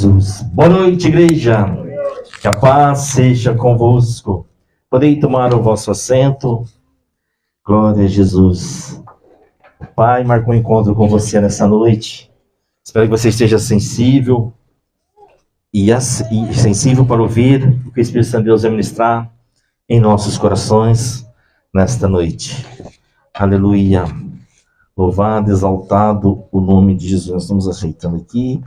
Jesus. Boa noite, igreja. Que a paz seja convosco. Podem tomar o vosso assento. Glória a Jesus. O Pai marcou um encontro com você nessa noite. Espero que você esteja sensível e sensível para ouvir o que o Espírito Santo de Deus vai ministrar em nossos corações nesta noite. Aleluia. Louvado, exaltado o nome de Jesus. Nós estamos ajeitando aqui.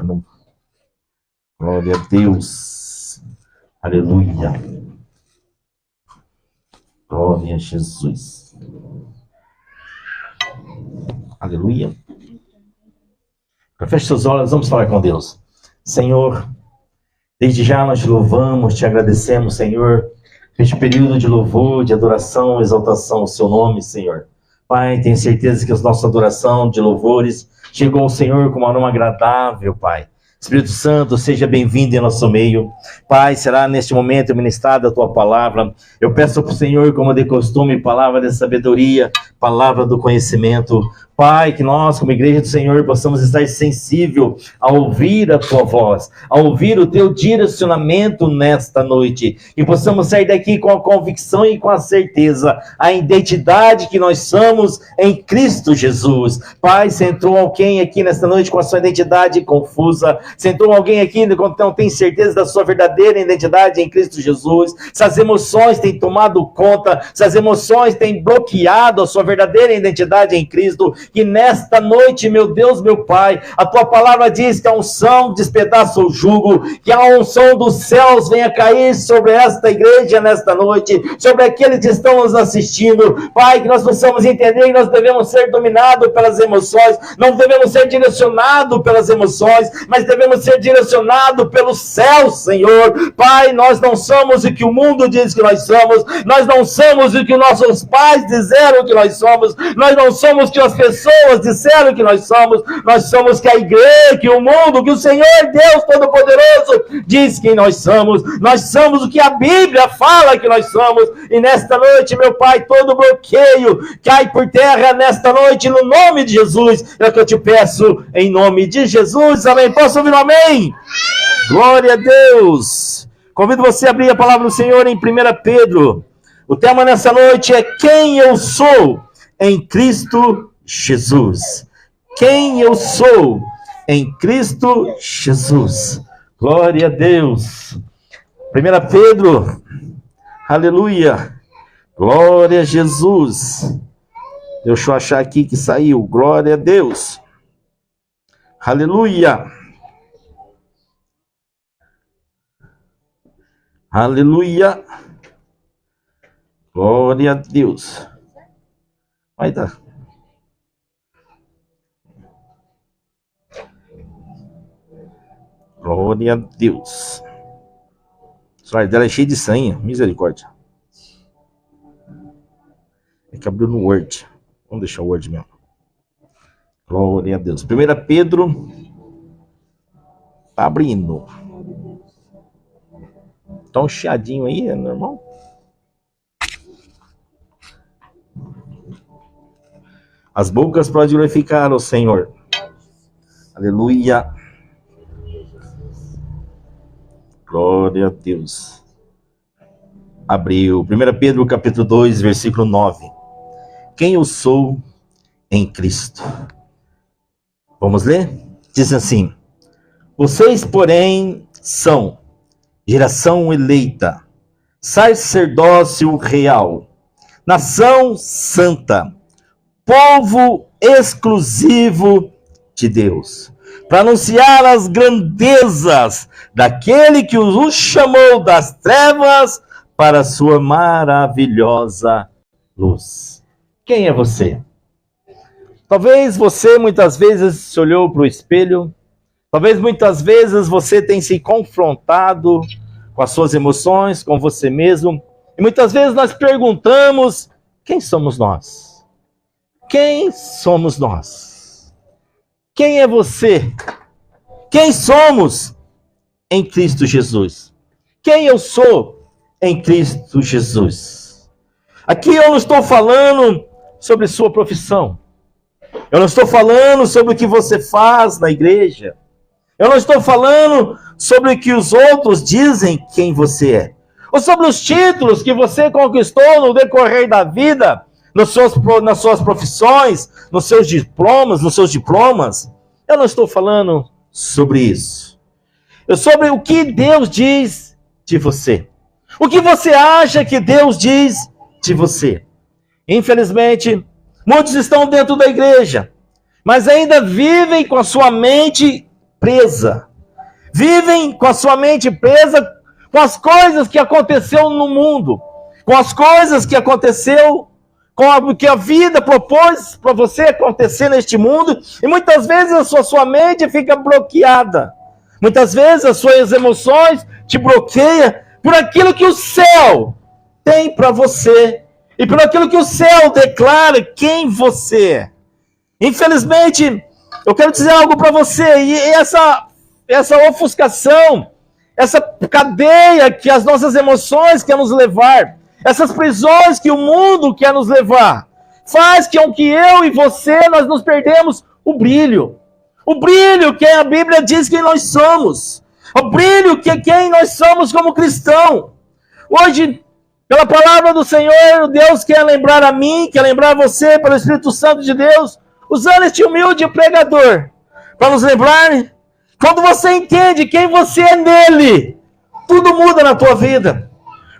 Glória a Deus. Aleluia. Glória a Jesus. Aleluia. Feche seus olhos, vamos falar com Deus. Senhor, desde já nós te louvamos, te agradecemos, Senhor, este período de louvor, de adoração, exaltação ao seu nome, Senhor. Pai, tenho certeza que a nossa adoração de louvores chegou ao Senhor com um aroma agradável, Pai. Espírito Santo, seja bem-vindo em nosso meio. Pai, será neste momento ministrada a tua palavra. Eu peço para o Senhor, como de costume, palavra de sabedoria, palavra do conhecimento. Pai, que nós, como igreja do Senhor, possamos estar sensível a ouvir a tua voz, a ouvir o teu direcionamento nesta noite. E possamos sair daqui com a convicção e com a certeza, a identidade que nós somos em Cristo Jesus. Pai, se entrou alguém aqui nesta noite com a sua identidade confusa, se entrou alguém aqui que não tem certeza da sua verdadeira identidade em Cristo Jesus, se as emoções têm tomado conta, se as emoções têm bloqueado a sua verdadeira identidade em Cristo, que nesta noite, meu Deus, meu Pai, a tua palavra diz que a unção despedaça o jugo, que a unção dos céus venha cair sobre esta igreja nesta noite, sobre aqueles que estão nos assistindo. Pai, que nós possamos entender que nós devemos ser dominados pelas emoções, não devemos ser direcionados pelas emoções, mas devemos ser direcionados pelo céu, Senhor. Pai, nós não somos o que o mundo diz que nós somos, nós não somos o que nossos pais disseram que nós somos, nós não somos o que as pessoas disseram que nós somos que a igreja, que o mundo, que o Senhor Deus Todo-Poderoso diz que nós somos o que a Bíblia fala que nós somos. E nesta noite, meu Pai, todo bloqueio cai por terra nesta noite, no nome de Jesus, é o que eu te peço, em nome de Jesus, amém. Posso ouvir um amém? Glória a Deus. Convido você a abrir a palavra do Senhor em 1 Pedro. O tema nessa noite é quem eu sou em Cristo Jesus. Quem eu sou em Cristo Jesus. Glória a Deus. 1 Pedro, aleluia. Glória a Jesus. Deixa eu achar aqui que saiu. Glória a Deus. Aleluia. Aleluia. Glória a Deus. Vai dar. Glória a Deus. O celular dela é cheio de senha. Misericórdia. É que abriu no Word. Vamos deixar o Word mesmo. Glória a Deus. 1 Pedro. Tá abrindo. Tá um chiadinho aí, é normal? As bocas podem glorificar o Senhor. Aleluia. Glória a Deus. Abriu. 1 Pedro capítulo 2, versículo 9. Quem eu sou em Cristo. Vamos ler? Diz assim. Vocês, porém, são geração eleita, sacerdócio real, nação santa, povo exclusivo de Deus, para anunciar as grandezas daquele que os chamou das trevas para a sua maravilhosa luz. Quem é você? Talvez você muitas vezes se olhou para o espelho, talvez muitas vezes você tenha se confrontado com as suas emoções, com você mesmo, e muitas vezes nós perguntamos, quem somos nós? Quem somos nós? Quem é você? Quem somos em Cristo Jesus? Quem eu sou em Cristo Jesus? Aqui eu não estou falando sobre sua profissão. Eu não estou falando sobre o que você faz na igreja. Eu não estou falando sobre o que os outros dizem quem você é, ou sobre os títulos que você conquistou no decorrer da vida, nas suas profissões, nos seus diplomas. Eu não estou falando sobre isso. É sobre o que Deus diz de você. O que você acha que Deus diz de você. Infelizmente, muitos estão dentro da igreja, mas ainda vivem com a sua mente presa. Vivem com a sua mente presa com as coisas que aconteceu no mundo, com as coisas que aconteceu, com o que a vida propôs para você acontecer neste mundo, e muitas vezes a sua mente fica bloqueada. Muitas vezes as suas emoções te bloqueiam por aquilo que o céu tem para você e por aquilo que o céu declara quem você é. Infelizmente, eu quero dizer algo para você, e essa ofuscação, essa cadeia que as nossas emoções querem nos levar, essas prisões que o mundo quer nos levar, faz com que eu e você, nós nos perdemos o brilho que a Bíblia diz que nós somos, o brilho que quem nós somos como cristão. Hoje, pela palavra do Senhor, Deus quer lembrar a mim, quer lembrar você, pelo Espírito Santo de Deus, usando este humilde pregador, para nos lembrar, quando você entende quem você é nele, tudo muda na tua vida.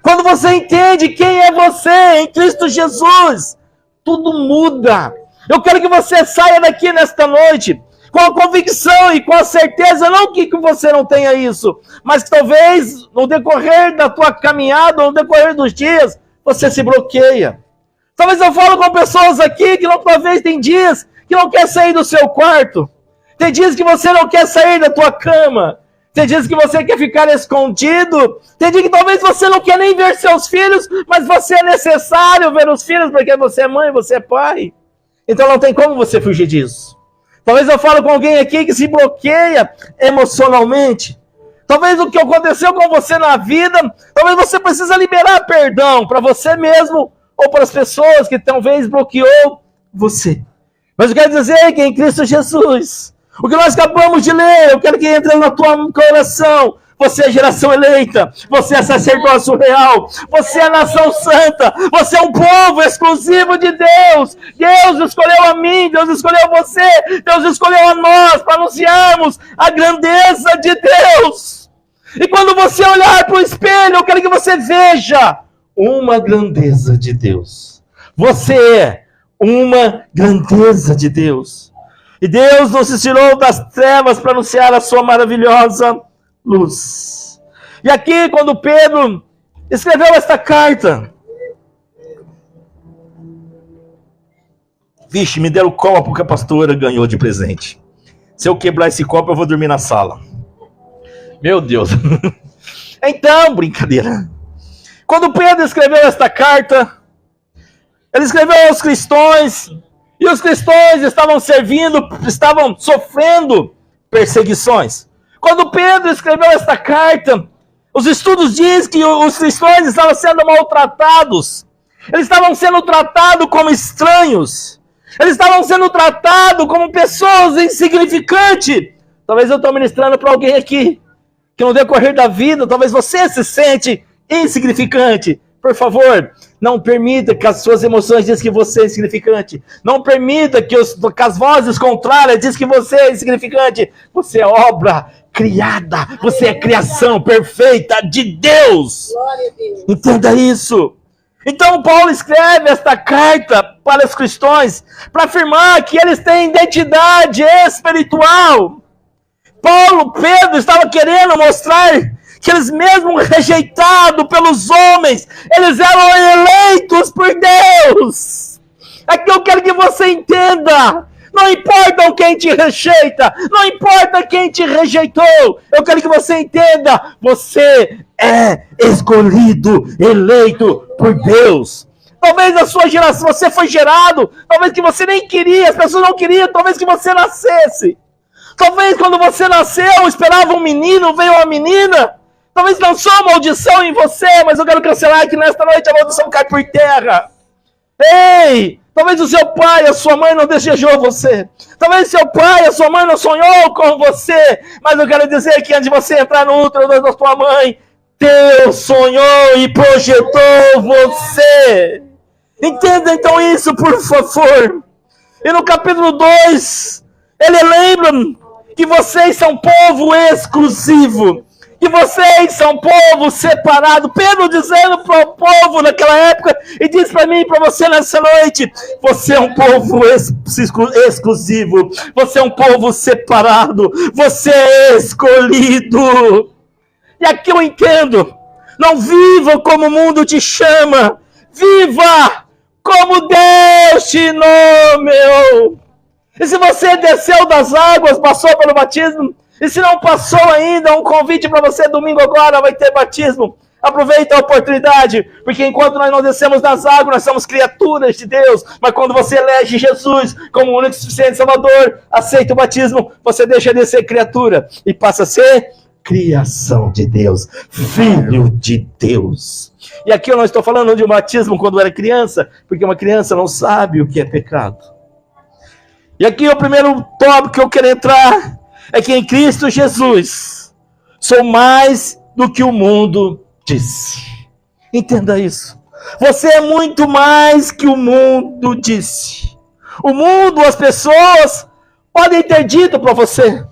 Quando você entende quem é você em Cristo Jesus, tudo muda. Eu quero que você saia daqui nesta noite com a convicção e com a certeza, não que você não tenha isso, mas que talvez no decorrer da tua caminhada, no decorrer dos dias, você se bloqueia. Talvez eu falo com pessoas aqui que talvez tem dias que não quer sair do seu quarto, tem dias que você não quer sair da tua cama, tem dias que você quer ficar escondido, tem dias que talvez você não quer nem ver seus filhos, mas você é necessário ver os filhos porque você é mãe, você é pai. Então não tem como você fugir disso. Talvez eu falo com alguém aqui que se bloqueia emocionalmente. Talvez o que aconteceu com você na vida, talvez você precisa liberar perdão para você mesmo ou para as pessoas que talvez bloqueou você. Mas eu quero dizer que em Cristo Jesus, o que nós acabamos de ler, eu quero que entre no teu coração. Você é geração eleita, você é sacerdócio real, você é nação santa, você é um povo exclusivo de Deus. Deus escolheu a mim, Deus escolheu você, Deus escolheu a nós para anunciarmos a grandeza de Deus. E quando você olhar para o espelho, eu quero que você veja uma grandeza de Deus. Você é uma grandeza de Deus. E Deus nos tirou das trevas para anunciar a sua maravilhosa luz. E aqui, quando Pedro escreveu esta carta, vixe, me deram o copo que a pastora ganhou de presente. Se eu quebrar esse copo, eu vou dormir na sala. Meu Deus. Então, brincadeira. Quando Pedro escreveu esta carta, ele escreveu aos cristãos, e os cristãos estavam sofrendo perseguições. Quando Pedro escreveu esta carta, os estudos dizem que os cristãos estavam sendo maltratados. Eles estavam sendo tratados como estranhos. Eles estavam sendo tratados como pessoas insignificantes. Talvez eu estou ministrando para alguém aqui, que no decorrer da vida, talvez você se sente insignificante. Por favor, não permita que as suas emoções dizem que você é insignificante. Não permita que as vozes contrárias dizem que você é insignificante. Você é obra criada. Você é criação perfeita de Deus. Glória a Deus. Entenda isso. Então Paulo escreve esta carta para os cristãos para afirmar que eles têm identidade espiritual. Pedro estava querendo mostrar que eles mesmo rejeitados pelos homens, eles eram eleitos por Deus. Aqui eu quero que você entenda, não importa quem te rejeita, não importa quem te rejeitou, eu quero que você entenda, você é escolhido, eleito por Deus. Talvez a sua geração, você foi gerado, talvez que você nem queria, as pessoas não queriam, talvez que você nascesse. Talvez quando você nasceu, esperava um menino, veio uma menina. Talvez lançou uma maldição em você, mas eu quero cancelar que nesta noite a maldição cai por terra. Ei, Talvez o seu pai, a sua mãe não desejou você. Talvez seu pai, a sua mãe não sonhou com você. Mas eu quero dizer que antes de você entrar no útero da sua mãe, Deus sonhou e projetou você. Entenda então isso, por favor. E no capítulo 2, ele lembra que vocês são povo exclusivo. Que vocês são povo separado. Pedro dizendo para o povo naquela época, e diz para mim e para você nessa noite: você é um povo exclusivo. Você é um povo separado. Você é escolhido. E aqui eu entendo. Não viva como o mundo te chama. Viva como Deus te nomeou. E se você desceu das águas, passou pelo batismo, e se não passou ainda, um convite para você, domingo agora vai ter batismo. Aproveita a oportunidade, porque enquanto nós não descemos das águas, nós somos criaturas de Deus. Mas quando você elege Jesus como o único e suficiente Salvador, aceita o batismo, você deixa de ser criatura e passa a ser criação de Deus, filho de Deus. E aqui eu não estou falando de um batismo quando era criança, porque uma criança não sabe o que é pecado. E aqui o primeiro tópico que eu quero entrar é que em Cristo Jesus sou mais do que o mundo disse. Entenda isso. Você é muito mais que o mundo disse. O mundo, as pessoas podem ter dito para você.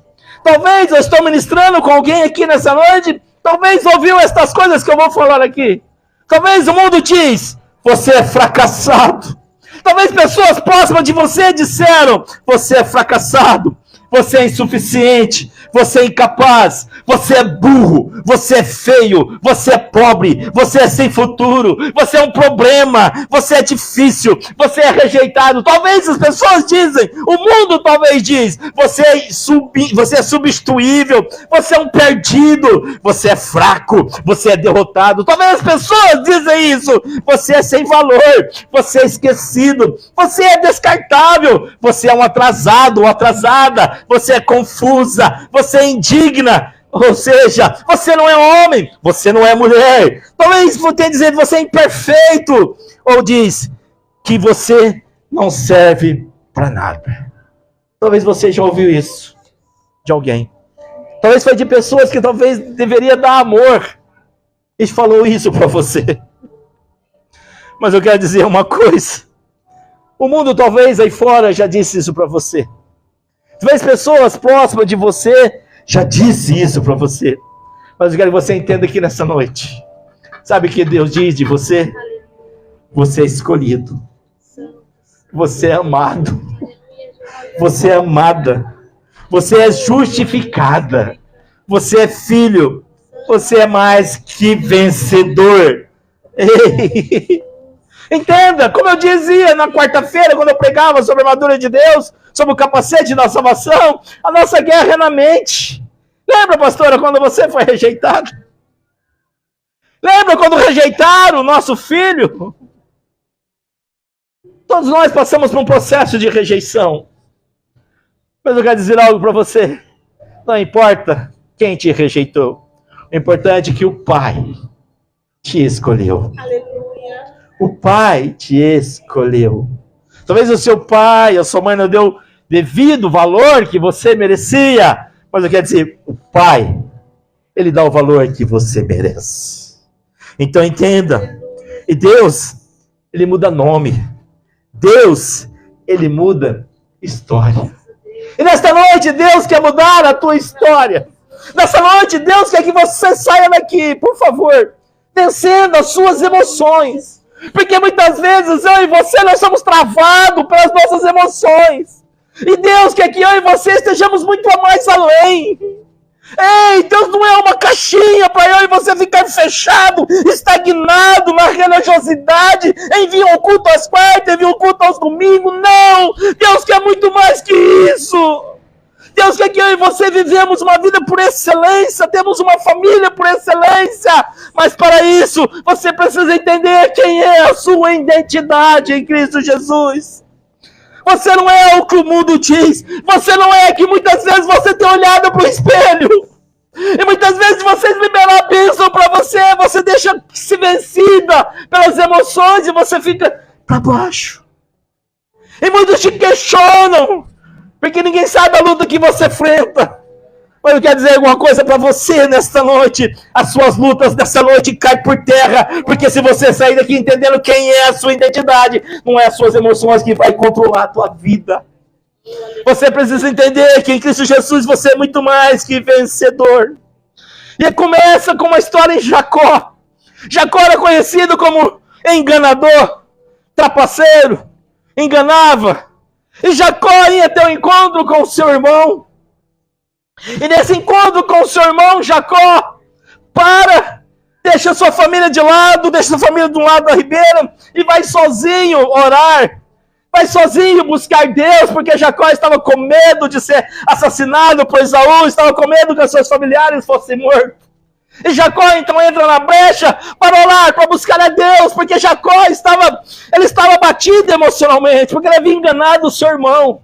Talvez eu estou ministrando com alguém aqui nessa noite, talvez ouviu estas coisas que eu vou falar aqui. Talvez o mundo diz: você é fracassado. Talvez pessoas próximas de você disseram: você é fracassado, você é insuficiente, você é incapaz, você é burro, você é feio, você é pobre, você é sem futuro, você é um problema, você é difícil, você é rejeitado. Talvez as pessoas dizem, o mundo talvez diz: você é substituível, você é um perdido, você é fraco, você é derrotado. Talvez as pessoas dizem isso: você é sem valor, você é esquecido, você é descartável, você é um atrasado, uma atrasada, você é confusa, você é indigna, ou seja, você não é homem, você não é mulher. Talvez você tenha dizendo que você é imperfeito, ou diz que você não serve para nada. Talvez você já ouviu isso de alguém. Talvez foi de pessoas que talvez deveria dar amor e falou isso para você. Mas eu quero dizer uma coisa: o mundo talvez aí fora já disse isso para você. Talvez pessoas próximas de você já disse isso para você. Mas eu quero que você entenda aqui nessa noite. Sabe o que Deus diz de você? Você é escolhido. Você é amado. Você é amada. Você é justificada. Você é filho. Você é mais que vencedor. Ei. Entenda, como eu dizia na quarta-feira, quando eu pregava sobre a armadura de Deus, sobre o capacete da salvação, a nossa guerra é na mente. Lembra, pastora, quando você foi rejeitado? Lembra quando rejeitaram o nosso filho? Todos nós passamos por um processo de rejeição. Mas eu quero dizer algo para você. Não importa quem te rejeitou. O importante é que o Pai te escolheu. Aleluia. O Pai te escolheu. Talvez o seu pai, a sua mãe não deu devido valor que você merecia. Mas eu quero dizer, o Pai, Ele dá o valor que você merece. Então entenda. E Deus, Ele muda nome. Deus, Ele muda história. E nesta noite, Deus quer mudar a tua história. Nessa noite, Deus quer que você saia daqui, por favor, vencendo as suas emoções. Porque muitas vezes eu e você, nós somos travados pelas nossas emoções. E Deus quer que eu e você estejamos muito mais além. Ei, Deus não é uma caixinha para eu e você ficar fechado, estagnado na religiosidade. Envia um culto às quartas, envia um culto aos domingos. Não! Deus quer muito mais que isso. Deus quer que eu e você vivemos uma vida por excelência, temos uma família por excelência, mas para isso você precisa entender quem é a sua identidade em Cristo Jesus. Você não é o que o mundo diz, você não é que muitas vezes você tem olhado para o espelho, e muitas vezes você liberar a bênção para você, você deixa se vencida pelas emoções e você fica para baixo. E muitos te questionam, porque ninguém sabe a luta que você enfrenta. Mas eu quero dizer alguma coisa para você nesta noite. As suas lutas dessa noite caem por terra. Porque se você sair daqui entendendo quem é a sua identidade, não é as suas emoções que vai controlar a tua vida. Você precisa entender que em Cristo Jesus você é muito mais que vencedor. E começa com uma história em Jacó. Jacó era conhecido como enganador, trapaceiro, enganava. E Jacó ia ter um encontro com o seu irmão. E nesse encontro com o seu irmão, Jacó deixa sua família de lado, deixa sua família de um lado da ribeira e vai sozinho orar. Vai sozinho buscar Deus, porque Jacó estava com medo de ser assassinado por Esaú, estava com medo que seus familiares fossem mortos. E Jacó então entra na brecha para orar, para buscar a Deus, porque Jacó estava abatido emocionalmente, porque ele havia enganado o seu irmão.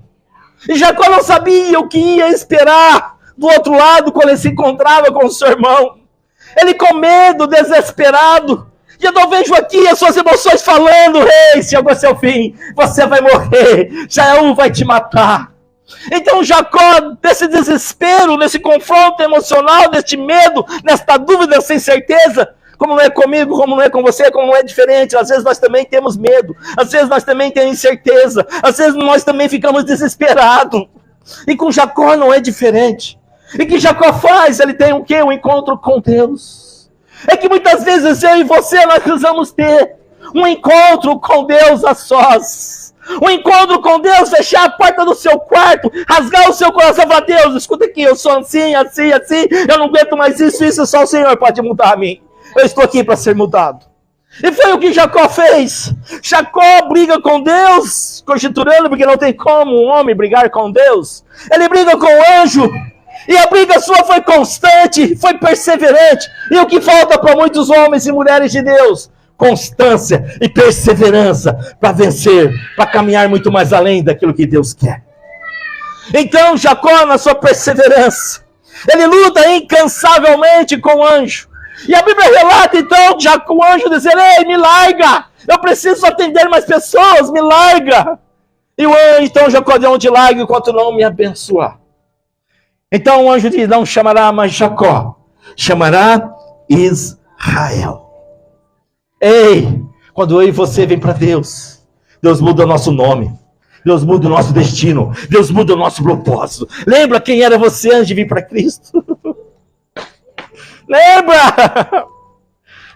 E Jacó não sabia o que ia esperar do outro lado quando ele se encontrava com o seu irmão. Ele com medo, desesperado. E eu não vejo aqui as suas emoções falando: ei, chegou ao seu fim, você vai morrer, Jaú vai te matar. Então Jacó, nesse desespero, nesse confronto emocional, neste medo, nesta dúvida, sem certeza, como não é comigo, como não é com você, como não é diferente, às vezes nós também temos medo, às vezes nós também temos incerteza, às vezes nós também ficamos desesperados. E com Jacó não é diferente. E que Jacó faz? Ele tem o quê? Um encontro com Deus. É que muitas vezes eu e você, nós precisamos ter um encontro com Deus a sós. Um encontro com Deus, fechar a porta do seu quarto, rasgar o seu coração e falar: Deus, escuta aqui, eu sou assim, assim, assim, eu não aguento mais isso, só o Senhor pode mudar a mim. Eu estou aqui para ser mudado. E foi o que Jacó fez. Jacó briga com Deus, conjecturando, porque não tem como um homem brigar com Deus. Ele briga com o anjo. E a briga sua foi constante, foi perseverante. E o que falta para muitos homens e mulheres de Deus? Constância e perseverança para vencer, para caminhar muito mais além daquilo que Deus quer. Então Jacó, na sua perseverança, ele luta incansavelmente com o anjo. E a Bíblia relata então o anjo dizer: ei, me larga, eu preciso atender mais pessoas, me larga. E o anjo, então Jacó, de onde larga enquanto não me abençoar. Então o anjo diz: não chamará mais Jacó, chamará Israel. Ei, quando eu e você vem para Deus, Deus muda o nosso nome, Deus muda o nosso destino, Deus muda o nosso propósito. Lembra quem era você antes de vir para Cristo? Lembra?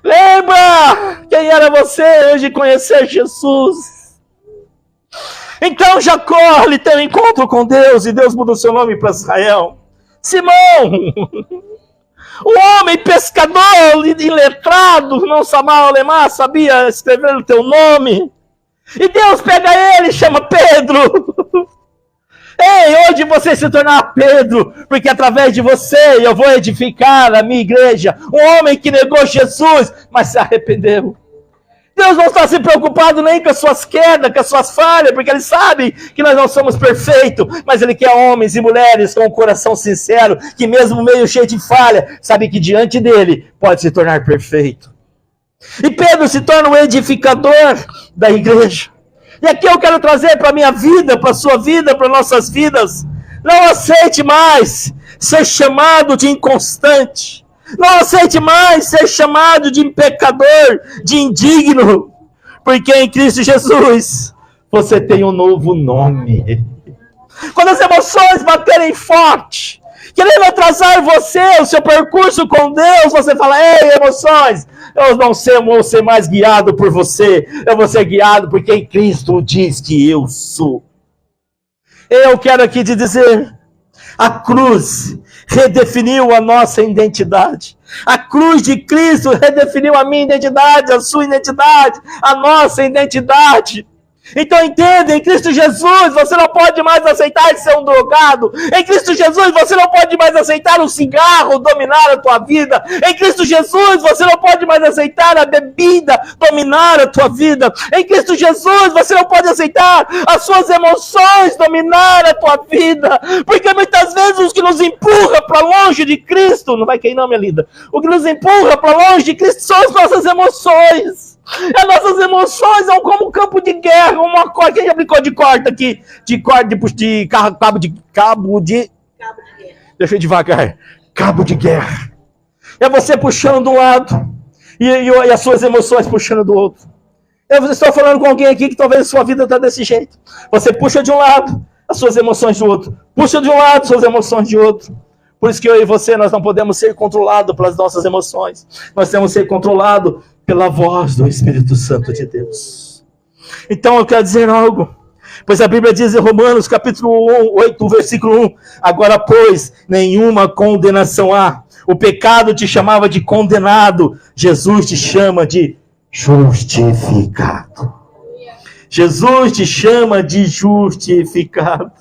Lembra quem era você antes de conhecer Jesus? Então Jacó, ele tem um encontro com Deus e Deus muda o seu nome para Israel. Simão, o homem pescador iletrado, não sabia escrever o teu nome. E Deus pega ele e chama Pedro. Ei, hoje você se tornar Pedro, porque através de você eu vou edificar a minha igreja. Um homem que negou Jesus, mas se arrependeu. Deus não está se preocupado nem com as suas quedas, com as suas falhas, porque Ele sabe que nós não somos perfeitos, mas Ele quer homens e mulheres com um coração sincero, que mesmo meio cheio de falha, sabe que diante dEle pode se tornar perfeito. E Pedro se torna o edificador da igreja. E aqui eu quero trazer para a minha vida, para a sua vida, para nossas vidas: não aceite mais ser chamado de inconstante. Não aceite mais ser chamado de pecador, de indigno, porque em Cristo Jesus você tem um novo nome. Quando as emoções baterem forte, querendo atrasar você, o seu percurso com Deus, você fala: ei, emoções, eu não vou ser mais guiado por você, eu vou ser guiado porque em Cristo diz que eu sou. Eu quero aqui te dizer: a cruz redefiniu a nossa identidade. A cruz de Cristo redefiniu a minha identidade, a sua identidade, a nossa identidade. Então entenda, em Cristo Jesus você não pode mais aceitar ser um drogado. Em Cristo Jesus você não pode mais aceitar o cigarro dominar a tua vida. Em Cristo Jesus você não pode mais aceitar a bebida dominar a tua vida. Em Cristo Jesus você não pode aceitar as suas emoções dominar a tua vida. Porque muitas vezes o que nos empurra para longe de Cristo, não vai cair não, minha linda, o que nos empurra para longe de Cristo são as nossas emoções. As nossas emoções são como um campo de guerra, uma corda. Quem já brincou de corda aqui? De corda de cabo de guerra. Deixa eu devagar. Cabo de guerra. É você puxando de um lado e as suas emoções puxando do outro. Eu estou falando com alguém aqui que talvez a sua vida está desse jeito. Você puxa de um lado, as suas emoções do outro. Puxa de um lado, suas emoções de outro. Por isso que eu e você, nós não podemos ser controlados pelas nossas emoções. Nós temos que ser controlados pela voz do Espírito Santo de Deus. Então eu quero dizer algo. Pois a Bíblia diz em Romanos, capítulo 8, versículo 1. Agora, pois, nenhuma condenação há. O pecado te chamava de condenado. Jesus te chama de justificado. Jesus te chama de justificado.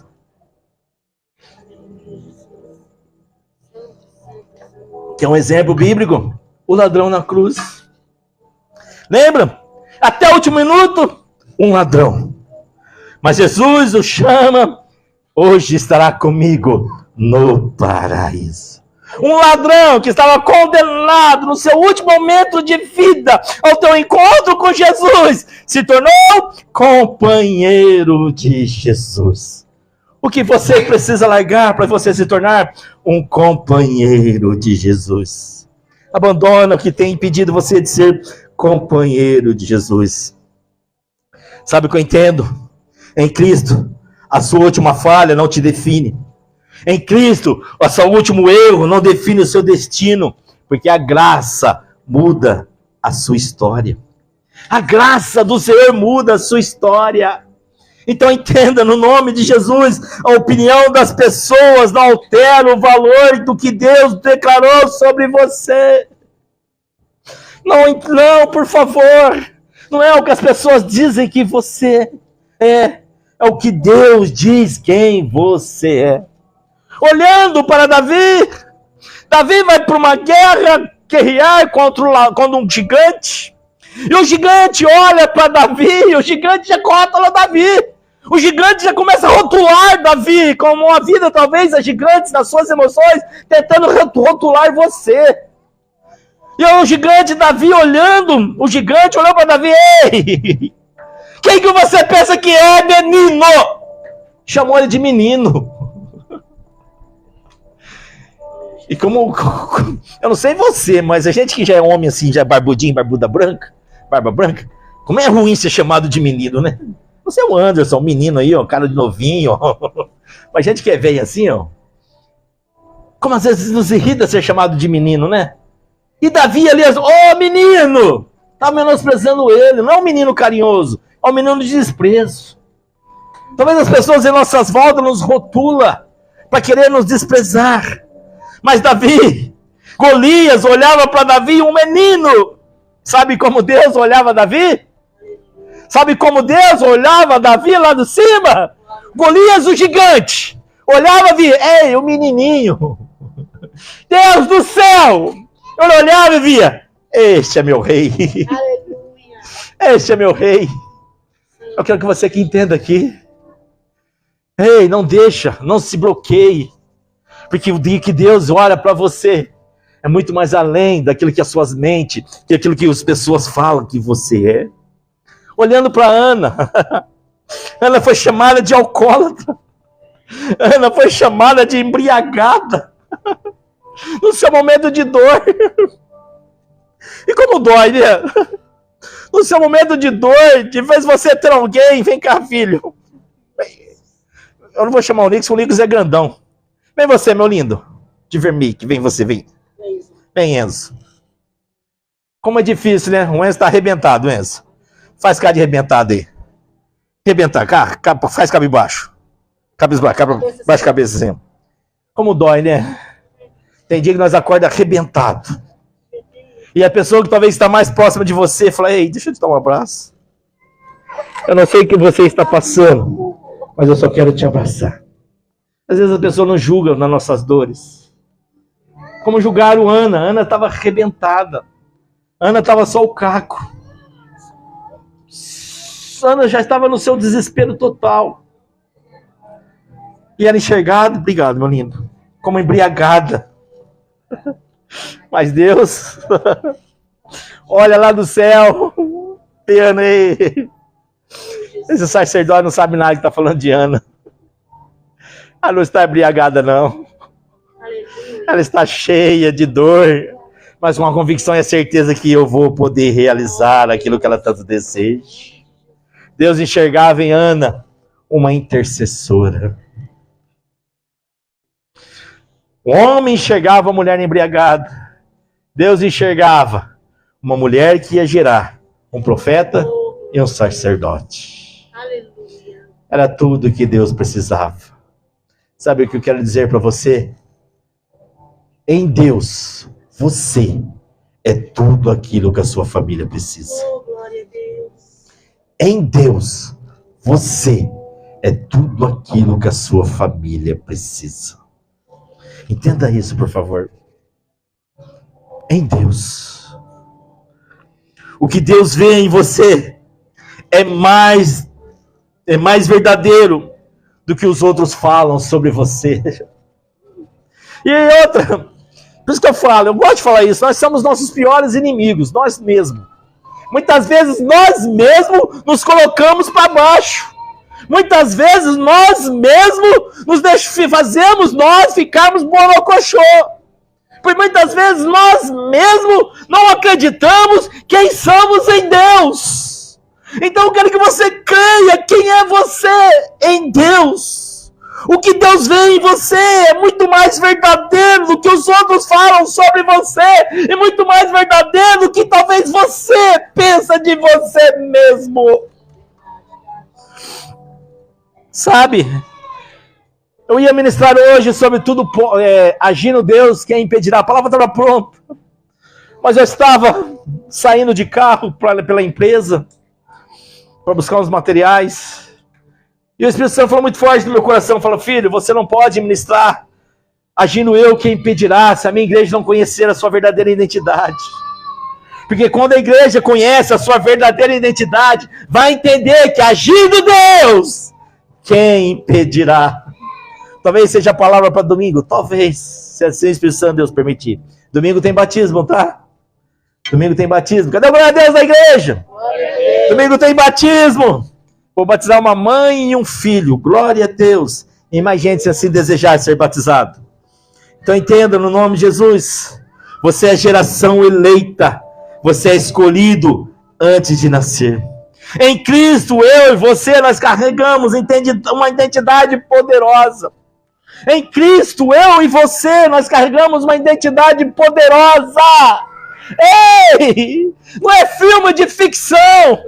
Que é um exemplo bíblico? O ladrão na cruz. Lembra? Até o último minuto, um ladrão. Mas Jesus o chama, hoje estará comigo no paraíso. Um ladrão que estava condenado no seu último momento de vida, ao teu encontro com Jesus, se tornou companheiro de Jesus. O que você precisa largar para você se tornar um companheiro de Jesus? Abandona o que tem impedido você de ser companheiro de Jesus. Sabe o que eu entendo? Em Cristo, a sua última falha não te define. Em Cristo, o seu último erro não define o seu destino, porque a graça muda a sua história. A graça do Senhor muda a sua história. Então entenda, no nome de Jesus, a opinião das pessoas não altera o valor do que Deus declarou sobre você. Não, por favor. Não é o que as pessoas dizem que você é. É o que Deus diz quem você é. Olhando para Davi, Davi vai para uma guerra guerrear contra um gigante. E o gigante olha para Davi, e o gigante já rótula Davi. O gigante já começa a rotular Davi, como a vida talvez a gigantes nas suas emoções, tentando rotular você. E o gigante Davi olhando, o gigante olhou para Davi, ei, quem que você pensa que é, menino? Chamou ele de menino. E como, eu não sei você, mas a gente que já é homem assim, já é barbudinho, barba branca, como é ruim ser chamado de menino, né? Você é o Anderson, um menino aí, ó, cara de novinho, ó. Mas gente que é velho assim, ó. Como às vezes nos irrita ser chamado de menino, né? E Davi ali, menino! Tá menosprezando ele, não é um menino carinhoso, é um menino de desprezo. Talvez as pessoas em nossas voltas nos rotulam para querer nos desprezar. Mas Davi, Golias olhava para Davi, um menino. Sabe como Deus olhava Davi? Sabe como Deus olhava Davi lá de cima? Golias, o gigante, olhava e via, ei, o menininho. Deus do céu! Eu olhava e via, este é meu rei. Aleluia. Este é meu rei. Eu quero que você que entenda aqui. Ei, não deixa, não se bloqueie. Porque o dia que Deus olha para você é muito mais além daquilo que as suas mentes, que aquilo que as pessoas falam que você é. Olhando para Ana, Ana foi chamada de alcoólatra. Ana foi chamada de embriagada. No seu momento de dor. E como dói, né? No seu momento de dor, de vez você ter alguém, vem cá, filho. Eu não vou chamar o Nix, o Nix é grandão. Vem você, meu lindo, de vermelho, vem você, vem. Vem, Enzo. Como é difícil, né? O Enzo tá arrebentado, Enzo. Faz cara de arrebentado aí. Arrebentar, faz cabisbaixo. Baixa a cabeça assim. Como dói, né? Tem dia que nós acordamos arrebentado. E a pessoa que talvez está mais próxima de você fala, ei, deixa eu te dar um abraço. Eu não sei o que você está passando, mas eu só quero te abraçar. Às vezes a pessoa não julga nas nossas dores. Como julgaram Ana. Ana estava arrebentada. Ana estava só o caco. Ana já estava no seu desespero total. E era enxergada, obrigado, meu lindo, como embriagada. Mas Deus olha lá do céu Ana, ei. Esse sacerdote não sabe nada que está falando de Ana. Ela não está embriagada, não. Ela está cheia de dor, mas com a convicção e a certeza que eu vou poder realizar aquilo que ela tanto deseja. Deus enxergava em Ana uma intercessora. O homem enxergava a mulher embriagada. Deus enxergava uma mulher que ia gerar um profeta e um sacerdote. Aleluia. Era tudo que Deus precisava. Sabe o que eu quero dizer para você? Em Deus, você é tudo aquilo que a sua família precisa. Oh, glória a Deus. Em Deus, você é tudo aquilo que a sua família precisa. Entenda isso, por favor. Em Deus. O que Deus vê em você é mais verdadeiro do que os outros falam sobre você. E outra, por isso que eu falo, eu gosto de falar isso, nós somos nossos piores inimigos, nós mesmos. Muitas vezes nós mesmos nos colocamos para baixo. Muitas vezes nós mesmos fazemos nós ficarmos borocochô. Porque muitas vezes nós mesmos não acreditamos quem somos em Deus. Então eu quero que você creia quem é você em Deus. O que Deus vê em você é muito mais verdadeiro do que os outros falam sobre você. E muito mais verdadeiro do que talvez você pensa de você mesmo. Sabe? Eu ia ministrar hoje sobre tudo, agindo Deus, quem impedirá. A palavra estava pronta. Mas eu estava saindo de carro pela empresa para buscar uns materiais. E o Espírito Santo falou muito forte no meu coração. Falou, filho, você não pode ministrar agindo eu, quem impedirá, se a minha igreja não conhecer a sua verdadeira identidade. Porque quando a igreja conhece a sua verdadeira identidade, vai entender que agindo Deus, quem impedirá? Talvez seja a palavra para domingo. Talvez, se assim o Espírito Santo Deus permitir. Domingo tem batismo, tá? Domingo tem batismo. Cadê o glória a Deus da igreja? Domingo tem batismo. Vou batizar uma mãe e um filho. Glória a Deus. E mais gente se assim desejar ser batizado. Então entenda, no nome de Jesus. Você é geração eleita. Você é escolhido antes de nascer. Em Cristo, eu e você, nós carregamos uma identidade poderosa. Em Cristo, eu e você, nós carregamos uma identidade poderosa. Ei! Não é filme de ficção.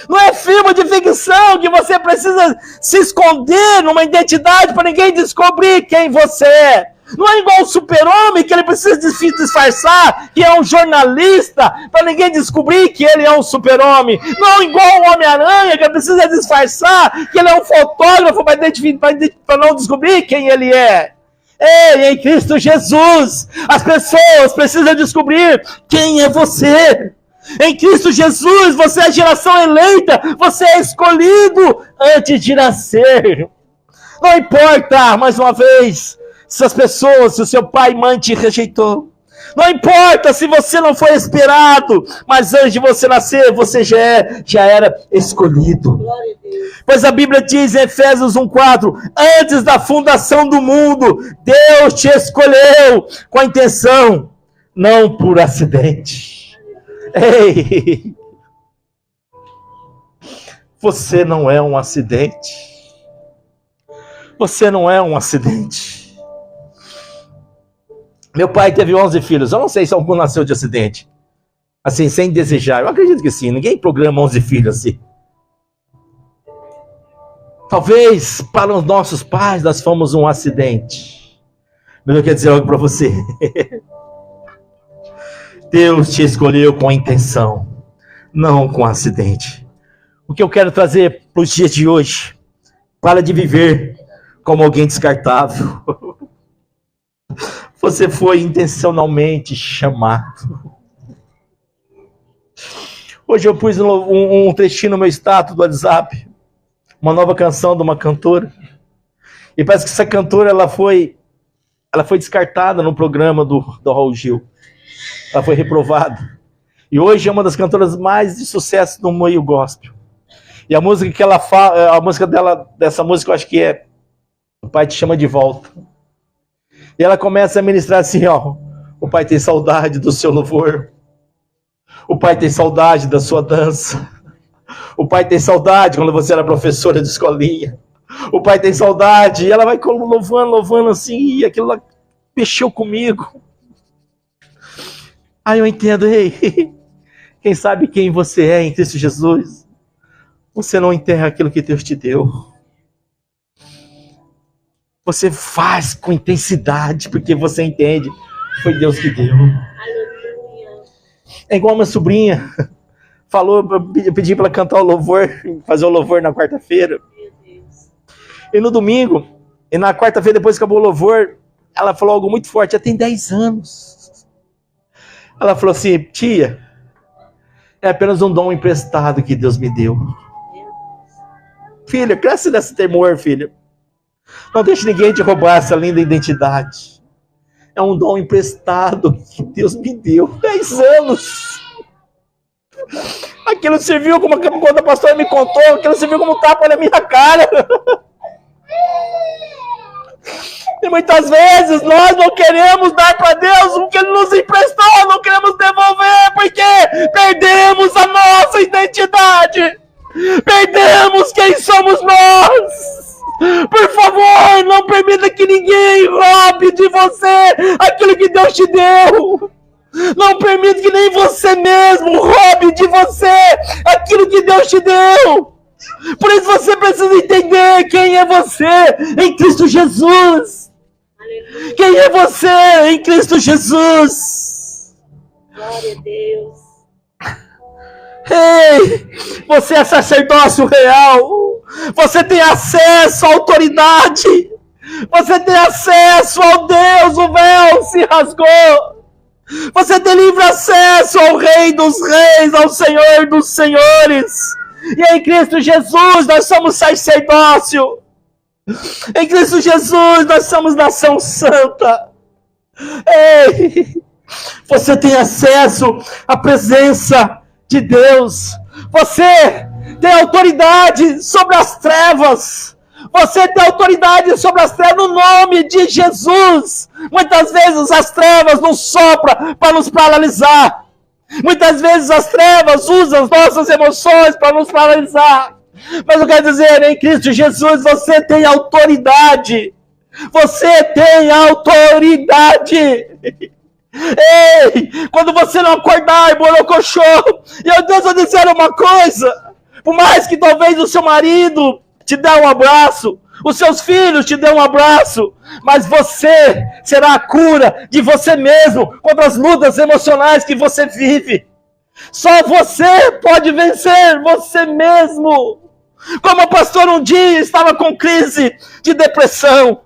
Não é filme de ficção que você precisa se esconder numa identidade para ninguém descobrir quem você é. Não é igual o super-homem que ele precisa disfarçar que é um jornalista para ninguém descobrir que ele é um super-homem. Não é igual o Homem-Aranha que precisa disfarçar que ele é um fotógrafo para não descobrir quem ele é. Ei, em Cristo Jesus, as pessoas precisam descobrir quem é você. Em Cristo Jesus, você é a geração eleita, você é escolhido antes de nascer. Não importa, mais uma vez, se as pessoas, se o seu pai e mãe te rejeitou. Não importa se você não foi esperado, mas antes de você nascer, você já era escolhido. Pois a Bíblia diz em Efésios 1:4, antes da fundação do mundo, Deus te escolheu com a intenção, não por acidente. Ei! Você não é um acidente. Você não é um acidente. Meu pai teve 11 filhos. Eu não sei se algum nasceu de acidente. Assim, sem desejar. Eu acredito que sim. Ninguém programa 11 filhos assim. Talvez para os nossos pais nós fomos um acidente. Mas eu quero dizer algo para você. Deus te escolheu com a intenção, não com acidente. O que eu quero trazer para os dias de hoje? Para de viver como alguém descartável. Você foi intencionalmente chamado. Hoje eu pus um trechinho no meu status do WhatsApp, uma nova canção de uma cantora. E parece que essa cantora ela foi descartada no programa do Raul Gil. Ela foi reprovada. E hoje é uma das cantoras mais de sucesso no meio gospel. E a música que ela fala, a música dela, dessa música eu acho que é O Pai Te Chama de Volta. E ela começa a ministrar assim, ó: o Pai tem saudade do seu louvor. O Pai tem saudade da sua dança. O Pai tem saudade quando você era professora de escolinha. O Pai tem saudade. E ela vai louvando assim, e aquilo lá mexeu comigo. Aí eu entendo, ei, quem sabe quem você é em Cristo Jesus, você não enterra aquilo que Deus te deu. Você faz com intensidade, porque você entende que foi Deus que deu. Aleluia. É igual uma sobrinha falou, eu pedi para ela cantar o louvor, fazer o louvor na quarta-feira. Meu Deus. E no domingo, e na quarta-feira, depois que acabou o louvor, ela falou algo muito forte. Ela tem 10 anos. Ela falou assim: tia, é apenas um dom emprestado que Deus me deu. Meu Deus. Filha, cresce nesse temor, filha. Não deixe ninguém te roubar essa linda identidade. É um dom emprestado que Deus me deu. 10 anos. Aquilo serviu como, quando a pastora me contou, aquilo serviu como um tapa na minha cara. E muitas vezes nós não queremos dar para Deus o que Ele nos emprestou, não queremos devolver, porque perdemos a nossa identidade. Perdemos quem somos nós. Por favor, não permita que ninguém roube de você aquilo que Deus te deu. Não permita que nem você mesmo roube de você aquilo que Deus te deu. Por isso você precisa entender quem é você em Cristo Jesus. Aleluia. Quem é você em Cristo Jesus? Glória a Deus. Ei, você é sacerdócio real. Você tem acesso à autoridade. Você tem acesso ao Deus, o véu se rasgou. Você tem livre acesso ao Rei dos Reis, ao Senhor dos Senhores. E em Cristo Jesus nós somos sacerdócio. Em Cristo Jesus nós somos nação santa. Ei, você tem acesso à presença de Deus. Você tem autoridade sobre as trevas. Você tem autoridade sobre as trevas no nome de Jesus. Muitas vezes as trevas nos sopram para nos paralisar. Muitas vezes as trevas usam as nossas emoções para nos paralisar. Mas eu quero dizer, em Cristo Jesus você tem autoridade. Você tem autoridade. Ei, quando você não acordar e borocochô, e eu Deus, vou dizer uma coisa. Por mais que talvez o seu marido te dê um abraço, os seus filhos te dêem um abraço, mas você será a cura de você mesmo contra as lutas emocionais que você vive. Só você pode vencer você mesmo. Como o pastor um dia estava com crise de depressão,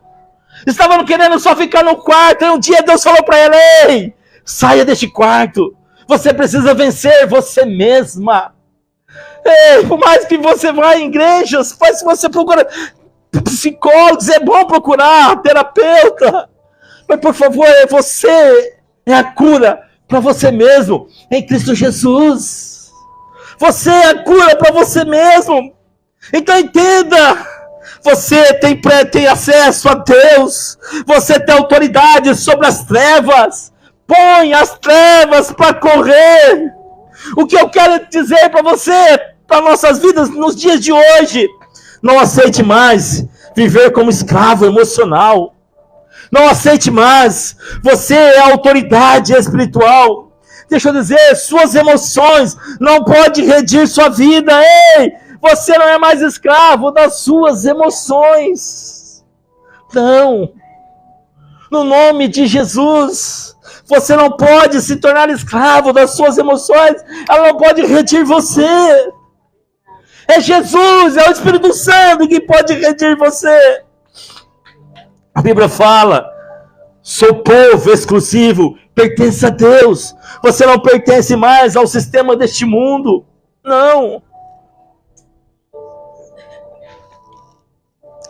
estava querendo só ficar no quarto, e um dia Deus falou para ele: ei, saia deste quarto, você precisa vencer você mesma. Ei, por mais que você vá em igrejas, mas se você procura psicólogos, é bom procurar terapeuta, mas por favor, você é a cura para você mesmo em Cristo Jesus. Você é a cura para você mesmo. Então entenda, você tem acesso a Deus, você tem autoridade sobre as trevas. Põe as trevas para correr. O que eu quero dizer para você, para nossas vidas nos dias de hoje: não aceite mais viver como escravo emocional. Não aceite mais. Você é autoridade espiritual. Deixa eu dizer, suas emoções não podem regir sua vida. Ei, você não é mais escravo das suas emoções. Não. No nome de Jesus, você não pode se tornar escravo das suas emoções. Ela não pode regir você. É Jesus, é o Espírito Santo que pode regir você. A Bíblia fala: sou povo exclusivo, pertence a Deus. Você não pertence mais ao sistema deste mundo. Não.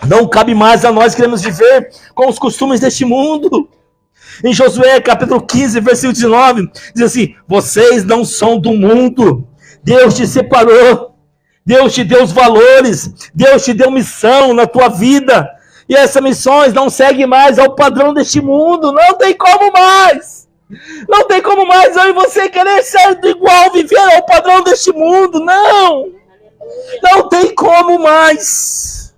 Não cabe mais a nós que queremos viver com os costumes deste mundo. Em Josué capítulo 15, versículo 19, diz assim: vocês não são do mundo, Deus te separou, Deus te deu os valores, Deus te deu missão na tua vida, e essas missões não seguem mais ao padrão deste mundo, não tem como mais. Não tem como mais eu e você querer ser igual, viver ao padrão deste mundo, não. Não tem como mais.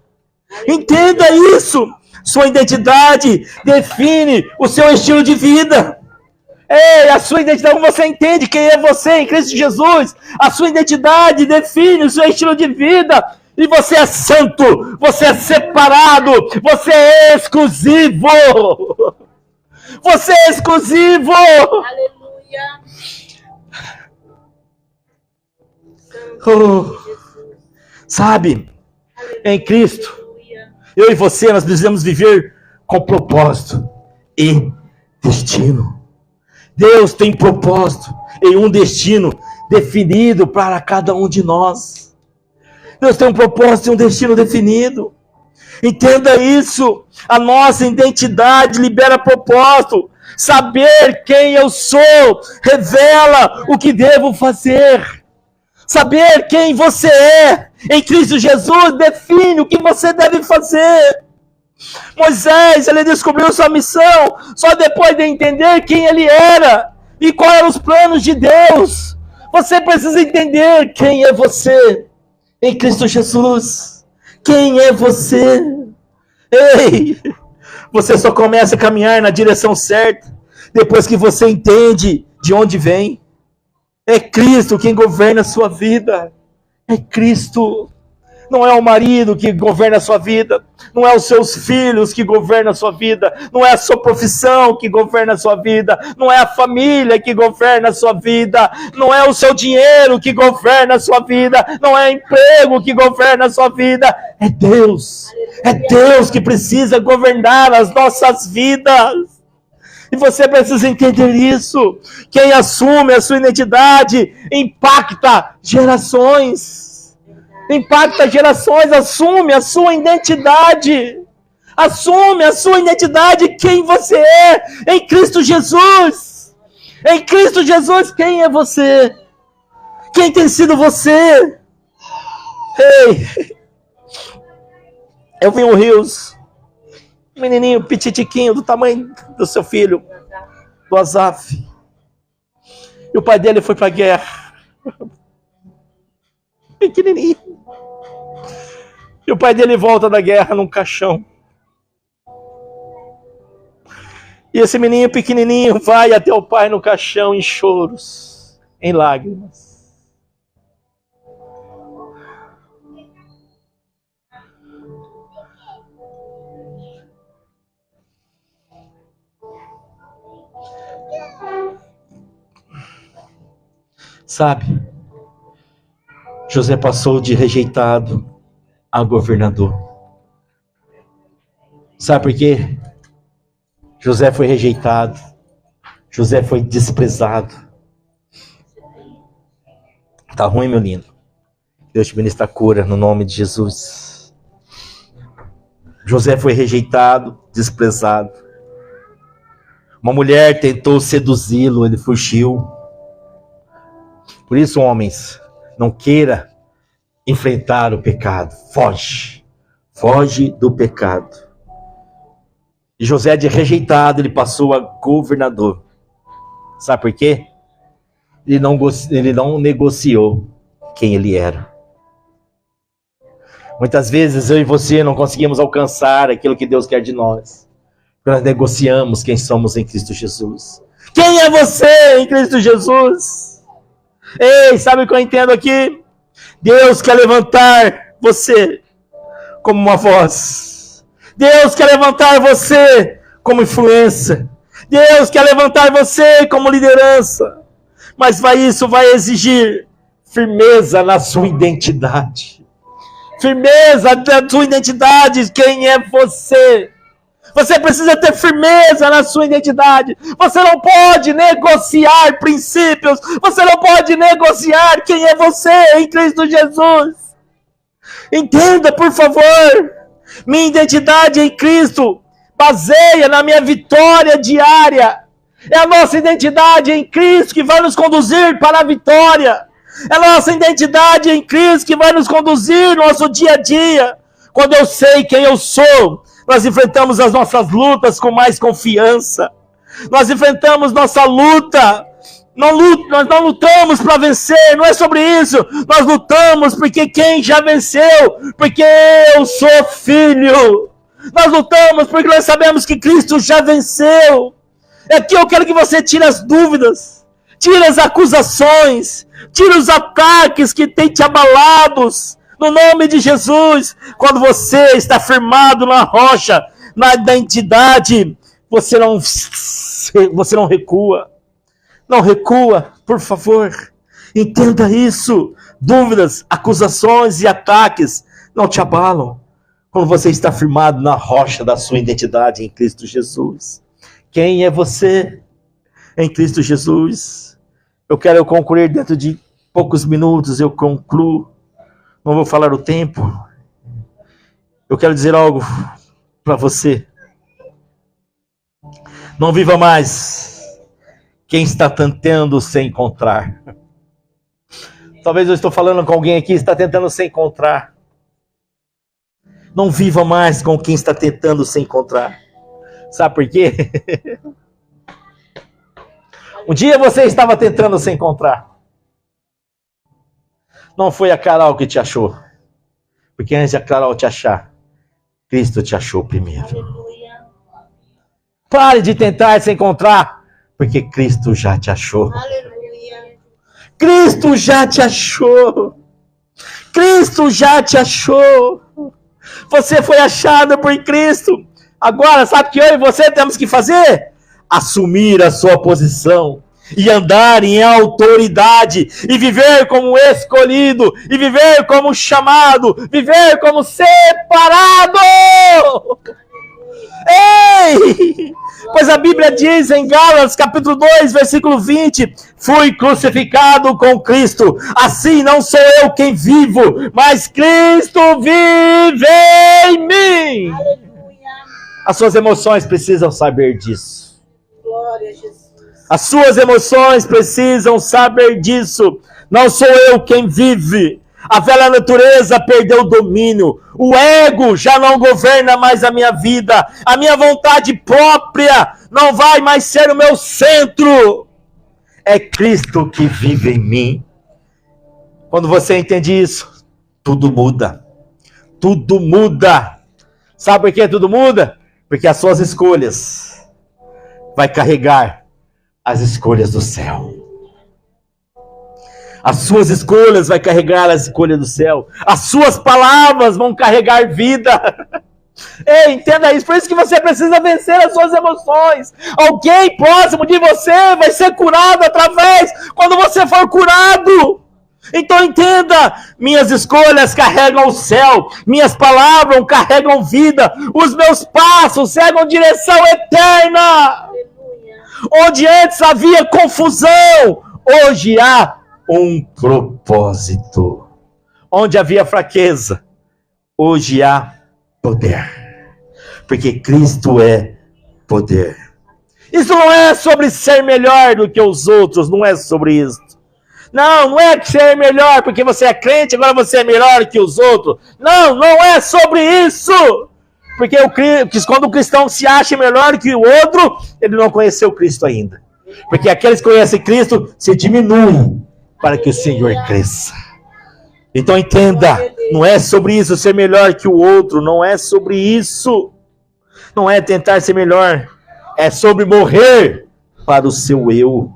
Entenda isso. Sua identidade define o seu estilo de vida. A sua identidade, como você entende quem é você em Cristo Jesus, a sua identidade define o seu estilo de vida. E você é santo, você é separado, você é exclusivo. Você é exclusivo. Aleluia. Sabe, em Cristo, Aleluia. eu e você, nós precisamos viver com propósito e destino. Deus tem propósito e um destino definido para cada um de nós. Deus tem um propósito e um destino definido. Entenda isso. A nossa identidade libera propósito. Saber quem eu sou revela o que devo fazer. Saber quem você é em Cristo Jesus define o que você deve fazer. Moisés, ele descobriu sua missão só depois de entender quem ele era e quais eram os planos de Deus. Você precisa entender quem é você em Cristo Jesus. Quem é você? Ei, você só começa a caminhar na direção certa depois que você entende de onde vem. É Cristo quem governa a sua vida. É Cristo. Não é o marido que governa a sua vida. Não é os seus filhos que governam a sua vida. Não é a sua profissão que governa a sua vida. Não é a família que governa a sua vida. Não é o seu dinheiro que governa a sua vida. Não é o emprego que governa a sua vida. É Deus. É Deus que precisa governar as nossas vidas. E você precisa entender isso. Quem assume a sua identidade impacta gerações. Impacta gerações, assume a sua identidade. Assume a sua identidade, quem você é em Cristo Jesus. Em Cristo Jesus, quem é você? Quem tem sido você? Ei, eu vi um Rios, um menininho petitiquinho do tamanho do seu filho, do Azaf. E o pai dele foi para a guerra. Pequenininho. E o pai dele volta da guerra num caixão. E esse menino pequenininho vai até o pai no caixão em choros, em lágrimas. Sabe, José passou de rejeitado a governador. Sabe por quê? José foi rejeitado. José foi desprezado. Tá ruim, meu lindo? Deus te ministra a cura no nome de Jesus. José foi rejeitado, desprezado. Uma mulher tentou seduzi-lo, ele fugiu. Por isso, homens, não queira enfrentar o pecado. Foge. Foge do pecado. E José, de rejeitado, ele passou a governador. Sabe por quê? Ele não negociou quem ele era. Muitas vezes eu e você não conseguimos alcançar aquilo que Deus quer de nós. Nós negociamos quem somos em Cristo Jesus. Quem é você em Cristo Jesus? Ei, sabe o que eu entendo aqui? Deus quer levantar você como uma voz. Deus quer levantar você como influência. Deus quer levantar você como liderança. Mas isso vai exigir firmeza na sua identidade. Firmeza na sua identidade. Quem é você? Você precisa ter firmeza na sua identidade. Você não pode negociar princípios. Você não pode negociar quem é você em Cristo Jesus. Entenda, por favor. Minha identidade em Cristo baseia na minha vitória diária. É a nossa identidade em Cristo que vai nos conduzir para a vitória. É a nossa identidade em Cristo que vai nos conduzir no nosso dia a dia. Quando eu sei quem eu sou, nós enfrentamos as nossas lutas com mais confiança. Nós enfrentamos nossa luta. Nós não lutamos para vencer, não é sobre isso. Nós lutamos porque quem já venceu, porque eu sou filho. Nós lutamos porque nós sabemos que Cristo já venceu. Aqui eu quero que você tire as dúvidas, tire as acusações, tire os ataques que têm te abalados. No nome de Jesus, quando você está firmado na rocha, na identidade, você não recua. Não recua, por favor. Entenda isso. Dúvidas, acusações e ataques não te abalam quando você está firmado na rocha da sua identidade em Cristo Jesus. Quem é você em Cristo Jesus? Eu quero concluir dentro de poucos minutos, eu concluo. Não vou falar o tempo. Eu quero dizer algo para você. Não viva mais quem está tentando se encontrar. Talvez eu estou falando com alguém aqui que está tentando se encontrar. Não viva mais com quem está tentando se encontrar. Sabe por quê? Um dia você estava tentando se encontrar. Não foi a Carol que te achou. Porque antes de a Carol te achar, Cristo te achou primeiro. Aleluia. Pare de tentar se encontrar. Porque Cristo já te achou. Aleluia. Cristo já te achou. Cristo já te achou. Você foi achado por Cristo. Agora, sabe o que eu e você temos que fazer? Assumir a sua posição. E andar em autoridade. E viver como escolhido. E viver como chamado. Viver como separado. Ei! Pois a Bíblia diz em Gálatas capítulo 2, versículo 20: fui crucificado com Cristo, assim não sou eu quem vivo, mas Cristo vive em mim. Aleluia. As suas emoções precisam saber disso. Glória a Jesus. As suas emoções precisam saber disso. Não sou eu quem vive. A velha natureza perdeu o domínio. O ego já não governa mais a minha vida. A minha vontade própria não vai mais ser o meu centro. É Cristo que vive em mim. Quando você entende isso, tudo muda. Tudo muda. Sabe por que tudo muda? Porque as suas escolhas vai carregar as escolhas do céu. As suas escolhas vai carregar as escolhas do céu. As suas palavras vão carregar vida. Ei, entenda isso. Por isso que você precisa vencer as suas emoções. Alguém próximo de você vai ser curado através quando você for curado. Então entenda, minhas escolhas carregam o céu, minhas palavras carregam vida, os meus passos seguem direção eterna. Aleluia. Onde antes havia confusão, hoje há um propósito. Onde havia fraqueza, hoje há poder. Porque Cristo é poder. Isso não é sobre ser melhor do que os outros, não é sobre isso. Não é ser melhor porque você é crente, agora você é melhor que os outros. Não é sobre isso. Porque quando o cristão se acha melhor que o outro, ele não conheceu Cristo ainda. Porque aqueles que conhecem Cristo se diminuem para que o Senhor cresça. Então entenda, não é sobre isso ser melhor que o outro, não é sobre isso. Não é tentar ser melhor, é sobre morrer para o seu eu.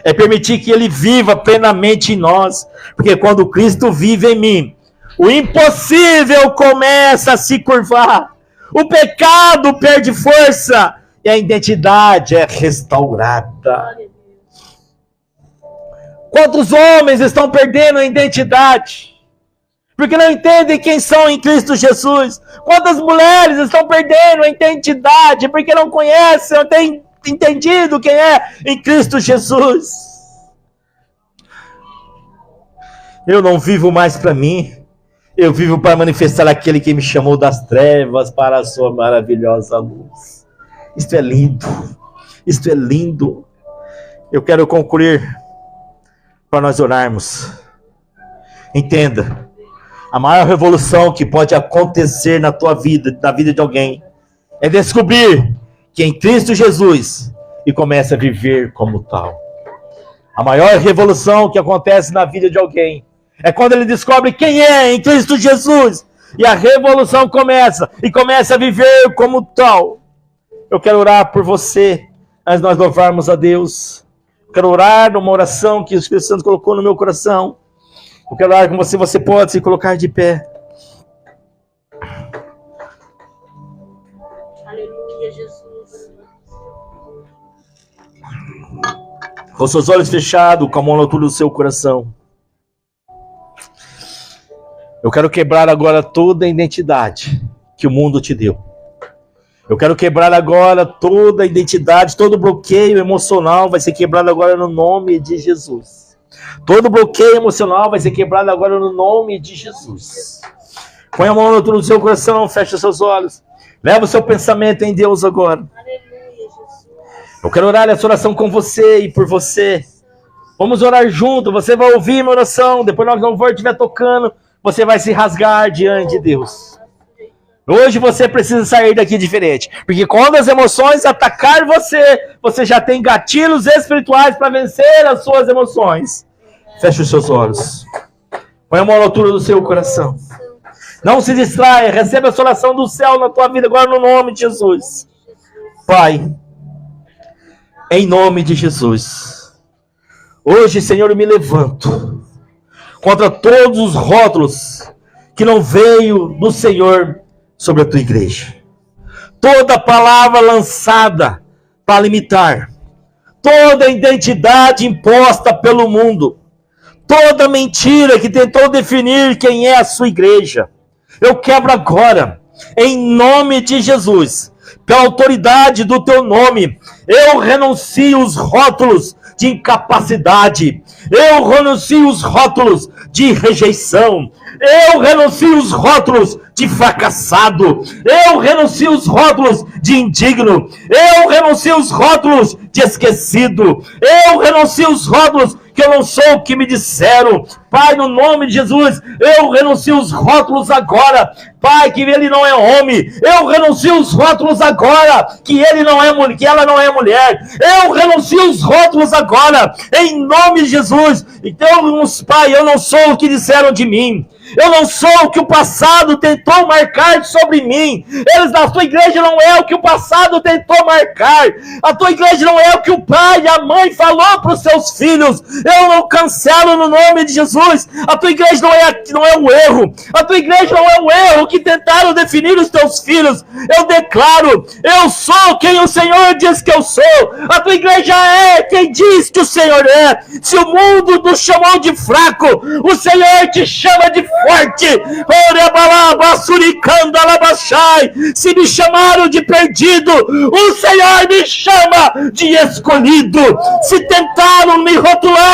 É permitir que ele viva plenamente em nós. Porque quando Cristo vive em mim, o impossível começa a se curvar. O pecado perde força e a identidade é restaurada. Quantos homens estão perdendo a identidade? Porque não entendem quem são em Cristo Jesus. Quantas mulheres estão perdendo a identidade porque não conhecem, não têm entendido quem é em Cristo Jesus. Eu não vivo mais para mim. Eu vivo para manifestar aquele que me chamou das trevas para a sua maravilhosa luz. Isto é lindo. Isto é lindo. Eu quero concluir para nós orarmos. Entenda. A maior revolução que pode acontecer na tua vida, na vida de alguém, é descobrir que em Cristo Jesus e começa a viver como tal. A maior revolução que acontece na vida de alguém é quando ele descobre quem é em Cristo Jesus. E a revolução começa a viver como tal. Eu quero orar por você, antes de nós louvarmos a Deus. Eu quero orar numa oração que o Espírito Santo colocou no meu coração. Eu quero orar com você, você pode se colocar de pé. Aleluia, Jesus. Com seus olhos fechados, com a mão na altura do seu coração. Eu quero quebrar agora toda a identidade que o mundo te deu. Eu quero quebrar agora toda a identidade, todo bloqueio emocional vai ser quebrado agora no nome de Jesus. Todo bloqueio emocional vai ser quebrado agora no nome de Jesus. Põe a mão na altura do seu coração, fecha os seus olhos. Leva o seu pensamento em Deus agora. Aleluia, Jesus. Eu quero orar essa oração com você e por você. Vamos orar junto. Você vai ouvir minha oração. Depois, na hora que o louvor estiver tocando, você vai se rasgar diante de Deus. Hoje você precisa sair daqui diferente. Porque quando as emoções atacarem você, você já tem gatilhos espirituais para vencer as suas emoções. Feche os seus olhos. Põe a mão na altura do seu coração. Não se distraia. Receba essa oração do céu na tua vida agora no nome de Jesus. Pai, em nome de Jesus. Hoje, Senhor, eu me levanto contra todos os rótulos que não veio do Senhor sobre a tua igreja. Toda palavra lançada para limitar, toda identidade imposta pelo mundo, toda mentira que tentou definir quem é a sua igreja, eu quebro agora, em nome de Jesus, pela autoridade do teu nome. Eu renuncio os rótulos de incapacidade, eu renuncio os rótulos de rejeição, eu renuncio os rótulos de fracassado, eu renuncio os rótulos de indigno, eu renuncio os rótulos de esquecido, eu renuncio os rótulos que eu não sou o que me disseram. Pai, no nome de Jesus, eu renuncio os rótulos agora. Pai, que ele não é homem. Eu renuncio os rótulos agora, que ele não é mulher, que ela não é mulher. Eu renuncio os rótulos agora, em nome de Jesus. Então, Pai, eu não sou o que disseram de mim. Eu não sou o que o passado tentou marcar sobre mim. Eles da tua igreja não é o que o passado tentou marcar. A tua igreja não é o que o pai e a mãe falou para os seus filhos. Eu não cancelo no nome de Jesus. A tua igreja não é o erro. A tua igreja não é o erro que tentaram definir os teus filhos. Eu declaro, eu sou quem o Senhor diz que eu sou. A tua igreja é quem diz que o Senhor é. Se o mundo te chamou de fraco, o Senhor te chama de forte. Se me chamaram de perdido, o Senhor me chama de escolhido. Se tentaram me rotular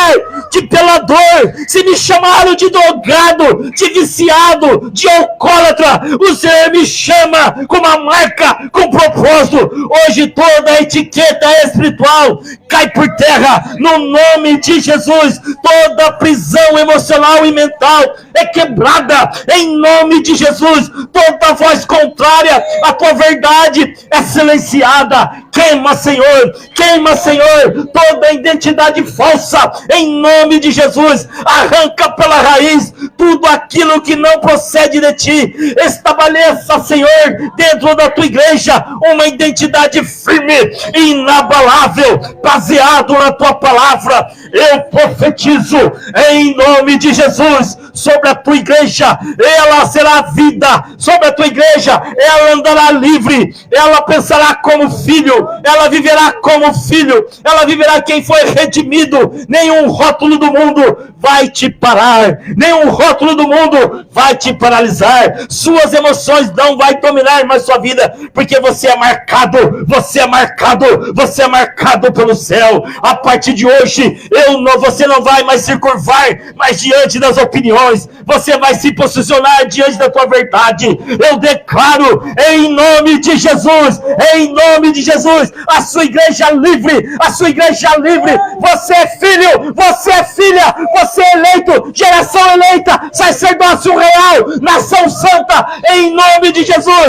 de pelador, se me chamaram de drogado, de viciado, de alcoólatra, o Senhor me chama com uma marca, com propósito. Hoje toda a etiqueta espiritual cai por terra no nome de Jesus. Toda prisão emocional e mental é quebrada em nome de Jesus. Toda voz contrária à tua verdade é silenciada. Queima, Senhor, toda identidade falsa em nome de Jesus. Arranca pela raiz tudo aquilo que não procede de ti. Estabeleça, Senhor, dentro da tua igreja uma identidade firme e inabalável, baseado na tua palavra. Eu profetizo em nome de Jesus sobre a tua igreja. Ela será vida sobre a tua igreja. Ela andará livre, ela pensará como filho, ela viverá como filho, ela viverá quem foi redimido. Nenhum rótulo do mundo vai te parar, nenhum rótulo rótulo do mundo vai te paralisar. Suas emoções não vai dominar mais sua vida, porque você é marcado, você é marcado, você é marcado pelo céu. A partir de hoje, você não vai mais se curvar mais diante das opiniões, você vai se posicionar diante da tua verdade. Eu declaro em nome de Jesus, a sua igreja livre, a sua igreja livre. Você é filho, você é filha, você é eleito, geração eleita, sacerdócio real, nação santa, em nome de Jesus.